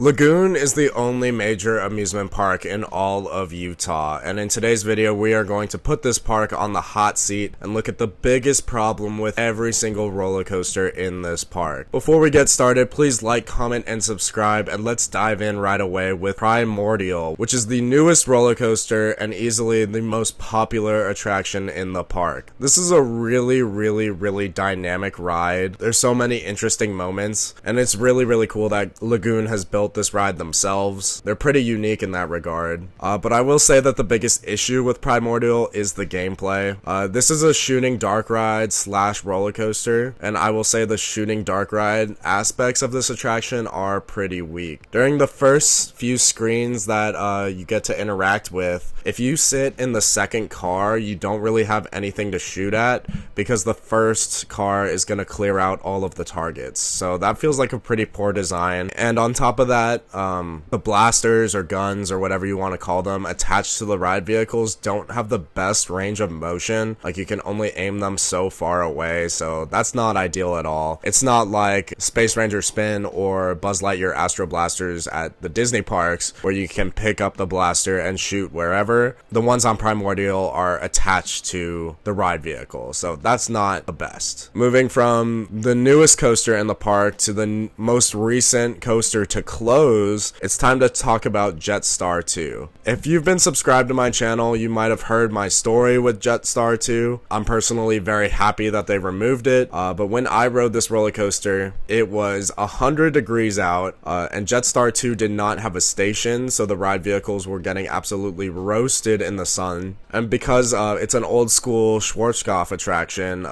Lagoon is the only major amusement park in all of Utah, and in today's video we are going to put this park on the hot seat and look at the biggest problem with every single roller coaster in this park. Before we get started, please like, comment, and subscribe, and let's dive in right away with Primordial, which is the newest roller coaster and easily the most popular attraction in the park. This is a really dynamic ride. There's so many interesting moments, and it's really cool that Lagoon has built this ride themselves. They're pretty unique in that regard. But I will say that the biggest issue with Primordial is the gameplay. This is a shooting dark ride slash roller coaster, and I will say the shooting dark ride aspects of this attraction are pretty weak. During the first few screens that you get to interact with, if you sit in the second car, you don't really have anything to shoot at because the first car is going to clear out all of the targets. So that feels like a pretty poor design. And on top of that, the blasters or guns or whatever you want to call them attached to the ride vehicles don't have the best range of motion. Like, you can only aim them so far away, so that's not ideal at all. It's not like Space Ranger Spin or Buzz Lightyear Astro Blasters at the Disney parks where you can pick up the blaster and shoot wherever. The ones on Primordial are attached to the ride vehicle, so that's not the best. Moving from the newest coaster in the park to the most recent coaster to close, it's time to talk about Jetstar 2. If you've been subscribed to my channel, you might have heard my story with Jetstar 2. I'm personally very happy that they removed it, but when I rode this roller coaster, it was 100 degrees out, and Jetstar 2 did not have a station, so the ride vehicles were getting absolutely roasted in the sun. And because it's an old school Schwarzkopf attraction,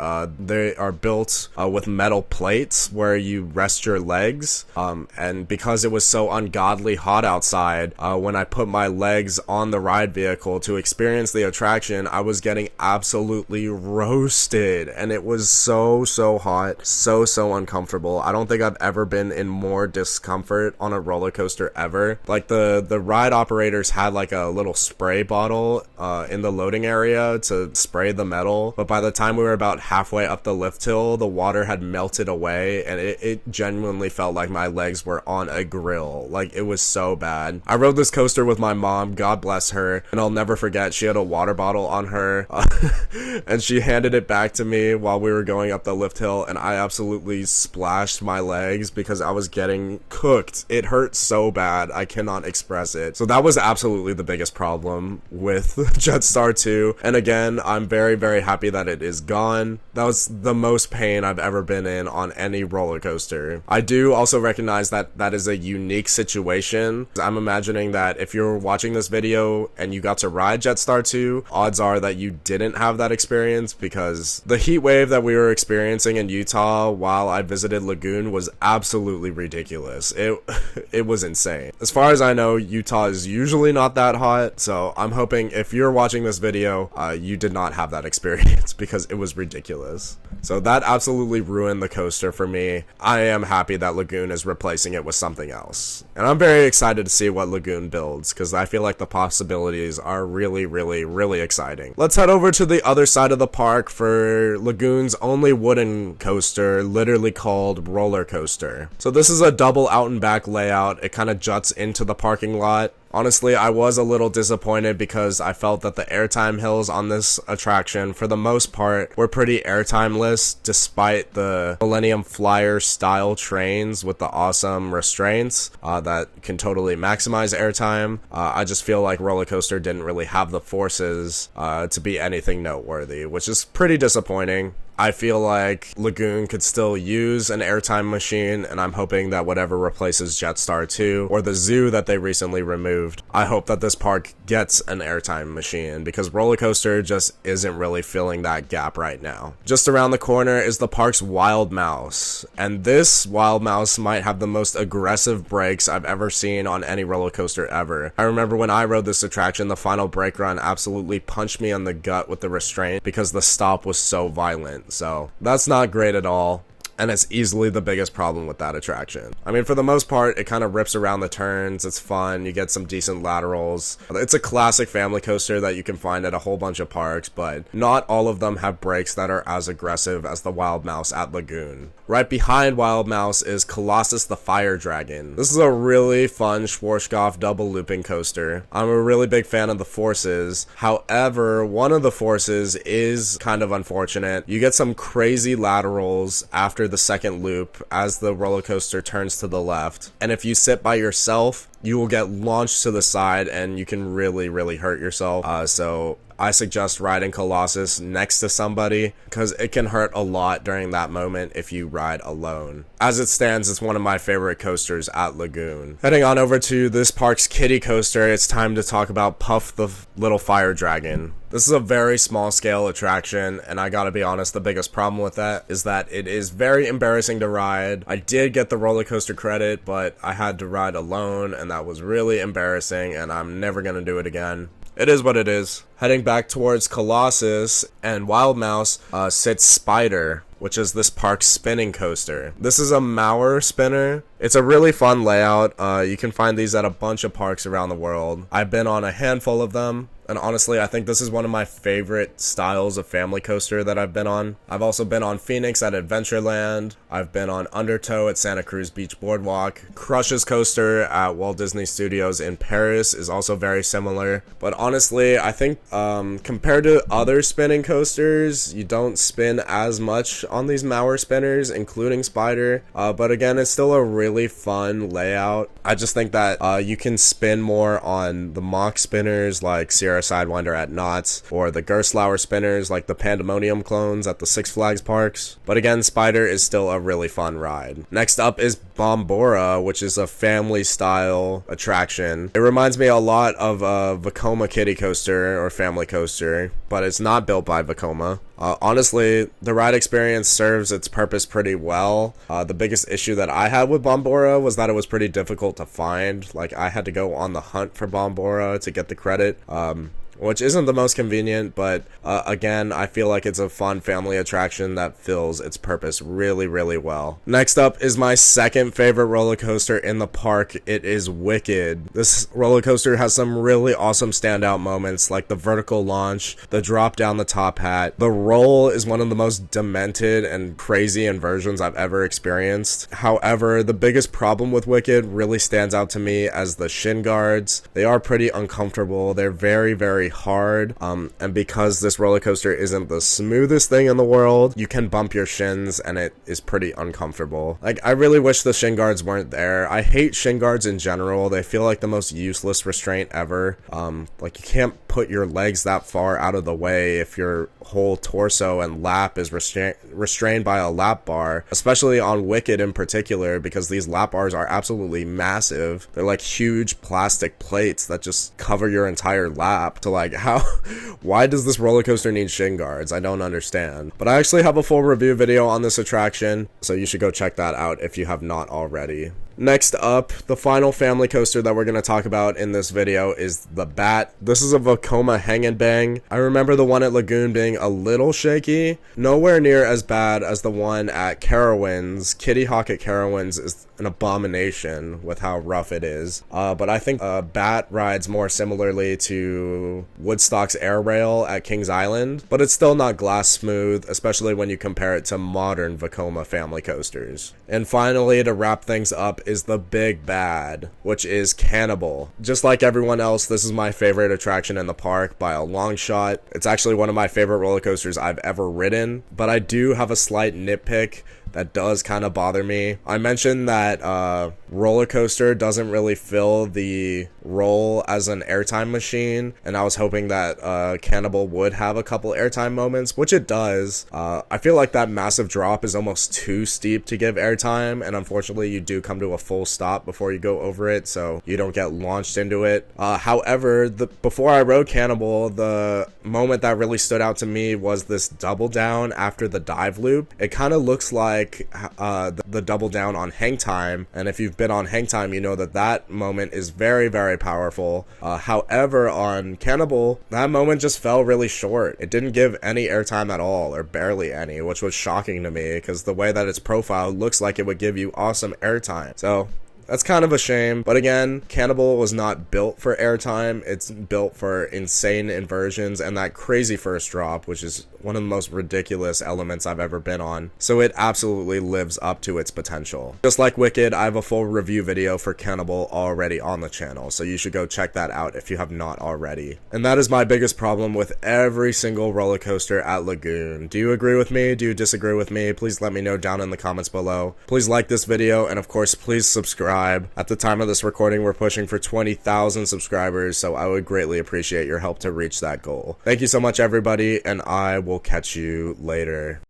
they are built with metal plates where you rest your legs, and because it was so ungodly hot outside, when I put my legs on the ride vehicle to experience the attraction, I was getting absolutely roasted, and it was so hot, so uncomfortable. I don't think I've ever been in more discomfort on a roller coaster ever. Like, the ride operators had like a little spray bottle in the loading area to spray the metal, but by the time we were about halfway up the lift hill, the water had melted away, and it genuinely felt like my legs were on a grill. Like, it was so bad. I rode this coaster with my mom, God bless her, and I'll never forget, she had a water bottle on her and she handed it back to me while we were going up the lift hill, and I absolutely splashed my legs because I was getting cooked. It hurt so bad, I cannot express it. So that was absolutely the biggest problem with Jetstar 2, and again, I'm very happy that it is gone. That was the most pain I've ever been in on any roller coaster. I do also recognize that that is a unique situation. I'm imagining that if you're watching this video and you got to ride Jetstar 2, odds are that you didn't have that experience, because the heat wave that we were experiencing in Utah while I visited Lagoon was absolutely ridiculous. It was insane. As far as I know, Utah is usually not that hot, so I'm hoping if you're watching this video, you did not have that experience because it was ridiculous. So that absolutely ruined the coaster for me. I am happy that Lagoon is replacing it with something else, and I'm very excited to see what Lagoon builds because I feel like the possibilities are really exciting. Let's head over to the other side of the park for Lagoon's only wooden coaster, literally called Roller Coaster. So this is a double out and back layout. It kind of juts into the parking lot. Honestly, I was a little disappointed because I felt that the airtime hills on this attraction, for the most part, were pretty airtimeless, despite the Millennium Flyer style trains with the awesome restraints that can totally maximize airtime. I just feel like Roller Coaster didn't really have the forces to be anything noteworthy, which is pretty disappointing. I feel like Lagoon could still use an airtime machine, and I'm hoping that whatever replaces Jetstar 2 or the zoo that they recently removed, I hope that this park gets an airtime machine, because Roller Coaster just isn't really filling that gap right now. Just around the corner is the park's Wild Mouse, and this Wild Mouse might have the most aggressive brakes I've ever seen on any roller coaster ever. I remember when I rode this attraction, the final brake run absolutely punched me on the gut with the restraint because the stop was so violent. So that's not great at all. and it's easily the biggest problem with that attraction. I mean, for the most part, it kind of rips around the turns, it's fun, you get some decent laterals. It's a classic family coaster that you can find at a whole bunch of parks, but not all of them have brakes that are as aggressive as the Wild Mouse at Lagoon. Right behind Wild Mouse is Colossus the Fire Dragon. This is a really fun Schwarzkopf double looping coaster. I'm a really big fan of the forces. However, one of the forces is kind of unfortunate. You get some crazy laterals after the second loop as the roller coaster turns to the left. And if you sit by yourself, you will get launched to the side and you can really hurt yourself. So I suggest riding Colossus next to somebody because it can hurt a lot during that moment if you ride alone. As it stands, it's one of my favorite coasters at Lagoon. Heading on over to this park's kiddie coaster, it's time to talk about Puff the Little Fire Dragon. This is a very small scale attraction, and I gotta be honest, the biggest problem with that is that it is very embarrassing to ride. I did get the roller coaster credit, but I had to ride alone, and that was really embarrassing, and I'm never gonna do it again. It is what it is. Heading back towards Colossus and Wild Mouse sits Spider, which is this park's spinning coaster. This is a Mauer spinner. It's a really fun layout. You can find these at a bunch of parks around the world. I've been on a handful of them, and honestly, I think this is one of my favorite styles of family coaster that I've been on. I've also been on Phoenix at Adventureland. I've been on Undertow at Santa Cruz Beach Boardwalk. Crush's coaster at Walt Disney Studios in Paris is also very similar. But honestly, I think compared to other spinning coasters, you don't spin as much on these Mauer spinners, including Spider. But again, it's still a really fun layout. I just think that you can spin more on the mock spinners like Sierra Sidewinder at Knott's, or the Gerstlauer spinners like the Pandemonium clones at the Six Flags parks. But again, Spider is still a really fun ride. Next up is Bombora, which is a family style attraction. It reminds me a lot of a Vekoma kiddie coaster or family coaster, but it's not built by Vekoma. Honestly, the ride experience serves its purpose pretty well. The biggest issue that I had with Bombora was that it was pretty difficult to find. Like, I had to go on the hunt for Bombora to get the credit. Which isn't the most convenient, but again, I feel like it's a fun family attraction that fills its purpose really well. Next up is my second favorite roller coaster in the park. It is Wicked. This roller coaster has some really awesome standout moments, like the vertical launch, the drop down the top hat. The roll is one of the most demented and crazy inversions I've ever experienced. However, the biggest problem with Wicked really stands out to me as the shin guards. They are pretty uncomfortable. They're very hard, and because this roller coaster isn't the smoothest thing in the world, you can bump your shins and it is pretty uncomfortable. Like, I really wish the shin guards weren't there. I hate shin guards in general. They feel like the most useless restraint ever. Like, you can't put your legs that far out of the way if your whole torso and lap is restrained by a lap bar, especially on Wicked in particular, because these lap bars are absolutely massive. They're like huge plastic plates that just cover your entire lap. To like, why does this roller coaster need shin guards? I don't understand. But I actually have a full review video on this attraction, so you should go check that out if you have not already. Next up, the final family coaster that we're going to talk about in this video is the Bat. This is a Vekoma Hang and Bang. I remember the one at Lagoon being a little shaky. Nowhere near as bad as the one at Carowinds. Kitty Hawk at Carowinds is an abomination with how rough it is. But I think Bat rides more similarly to Woodstock's Air Rail at Kings Island. But it's still not glass smooth, especially when you compare it to modern Vekoma family coasters. And finally, to wrap things up, is the big bad, which is Cannibal. Just like everyone else, this is my favorite attraction in the park by a long shot. It's actually one of my favorite roller coasters I've ever ridden, but I do have a slight nitpick that does kind of bother me. I mentioned that roller coaster doesn't really fill the role as an airtime machine, and I was hoping that Cannibal would have a couple airtime moments, which it does. I feel like that massive drop is almost too steep to give airtime, and unfortunately you do come to a full stop before you go over it, so you don't get launched into it. However, before I rode Cannibal, the moment that really stood out to me was this double down after the dive loop. It kind of looks like like the double down on hang time, and if you've been on hang time, you know that that moment is very, very powerful. However, on Cannibal, that moment just fell really short. It didn't give any airtime at all, or barely any, which was shocking to me, because the way that it's profiled looks like it would give you awesome airtime. So that's kind of a shame, but again, Cannibal was not built for airtime. It's built for insane inversions and that crazy first drop, which is one of the most ridiculous elements I've ever been on. So it absolutely lives up to its potential. Just like Wicked, I have a full review video for Cannibal already on the channel, so you should go check that out if you have not already. And that is my biggest problem with every single roller coaster at Lagoon. Do you agree with me? Do you disagree with me? Please let me know down in the comments below. Please like this video, and of course, please subscribe. At the time of this recording, we're pushing for 20,000 subscribers, so I would greatly appreciate your help to reach that goal. Thank you so much, everybody, and I will catch you later.